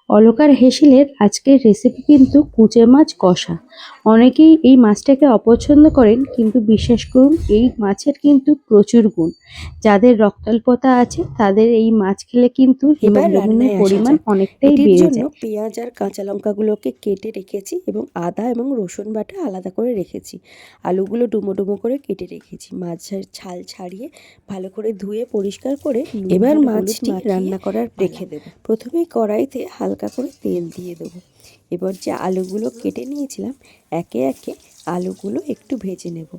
Walker হেসেলের আজকের recipe কিন্তু কুচে মাছ কষা। অনেকেই এই মাছটাকে অপছন্দ করেন, কিন্তু বিশ্বাস করুন এই মাছের কিন্তু প্রচুর গুণ। যাদের রক্তাল্পতা আছে তাদের এই মাছ খেলে কিন্তু এবার হিমোগ্লোবিনের রান্নায় আসা পরিমাণ যাক। অনেকটাই এটির বেড়ে জন্য যায়। পেঁয়াজ আর কাঁচা লঙ্কাগুলোকে কেটে রেখেছি এবং আদা এবং রসুন বাটা আলাদা করে রেখেছি। আলুগুলো ডুমো ডুমো করে কেটে রেখেছি। মাছের ছাল ছাড়িয়ে ভালো করে ধুয়ে পরিষ্কার করে এবার মাছটি রান্না করার রেখে দেব। প্রথমেই কড়াইতে হালকা করে তেল দিয়ে দেবো। এবার যে আলুগুলো কেটে নিয়েছিলাম একে একে আলুগুলো একটু ভেজে নেব।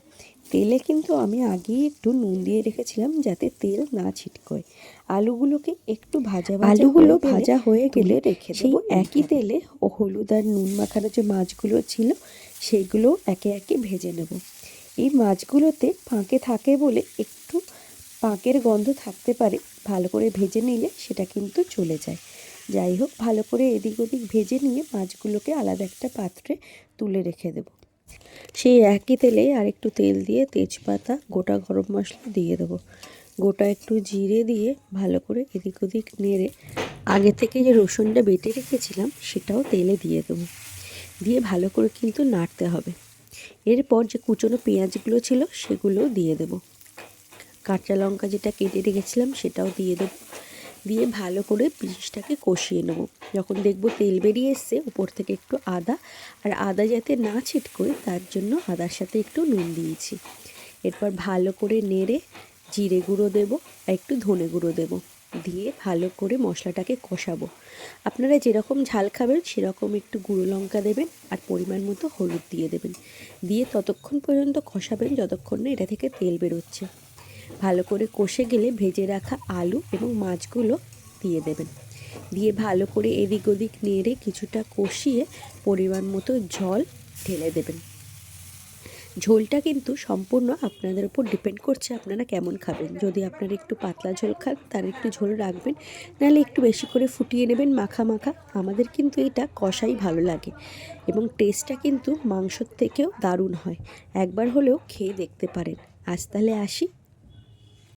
তেলে কিন্তু আমি আগেই একটু নুন দিয়ে রেখেছিলাম যাতে তেল না ছিটকয়। আলুগুলোকে একটু ভাজা হয়ে গেলে রেখে দেব। সেই একই তেলে ও হলুদ আর নুন মাখানো যে মাছগুলো ছিল সেগুলো একে একে ভেজে নেব। এই মাছগুলোতে পাঁকে থাকে বলে একটু পাঁকের গন্ধ থাকতে পারে, ভালো করে ভেজে নিলে সেটা কিন্তু চলে যায়। যাই হোক, ভালো করে এদিক ওদিক ভেজে নিয়ে মাছগুলোকে আলাদা একটা পাত্রে তুলে রেখে দেব। সেই একই তেলে আর একটু তেল দিয়ে তেজপাতা, গোটা গরম মশলা দিয়ে দেবো। গোটা একটু জিরে দিয়ে ভালো করে এদিক ওদিক নেড়ে আগে থেকে যে রসুনটা বেটে রেখেছিলাম সেটাও তেলে দিয়ে দেবো। দিয়ে ভালো করে কিন্তু নাড়তে হবে। এরপর যে কুচনো পেঁয়াজগুলো ছিল সেগুলো দিয়ে দেব। কাঁচা লঙ্কা যেটা কেটে রেখেছিলাম সেটাও দিয়ে দেবো। দিয়ে ভালো করে জিনিসটাকে কষিয়ে নেব। যখন দেখবো তেল বেরিয়ে এসছে, উপর থেকে একটু আদা যাতে না ছিটকোয় তার জন্য আদার সাথে একটু নুন দিয়েছি। এরপর ভালো করে নেড়ে জিরে গুঁড়ো দেব আর একটু ধনে গুঁড়ো দেব, দিয়ে ভালো করে মশলাটাকে কষাবো। আপনারা যেরকম ঝাল খাবেন সেরকম একটু গুঁড়ো লঙ্কা দেবেন আর পরিমাণ মতো হলুদ দিয়ে দেবেন। দিয়ে ততক্ষণ পর্যন্ত কষাবেন যতক্ষণ না এটা থেকে তেল বেরোচ্ছে। ভালো করে কষে গেলে ভেজে রাখা আলু এবং মাছগুলো দিয়ে দেবেন। দিয়ে ভালো করে এদিক ওদিক নেড়ে কিছুটা কষিয়ে পরিমাণ মতো জল ঢেলে দেবেন। ঝোলটা কিন্তু সম্পূর্ণ আপনাদের উপর ডিপেন্ড করছে আপনারা কেমন খাবেন। যদি আপনারা একটু পাতলা ঝোল খান তার একটু ঝোল রাখবেন, নাহলে একটু বেশি করে ফুটিয়ে নেবেন মাখা মাখা। আমাদের কিন্তু এটা কষাই ভালো লাগে এবং টেস্টটা কিন্তু মাংসর থেকেও দারুণ হয়। একবার হলেও খেয়ে দেখতে পারেন। আজ তাহলে আসি।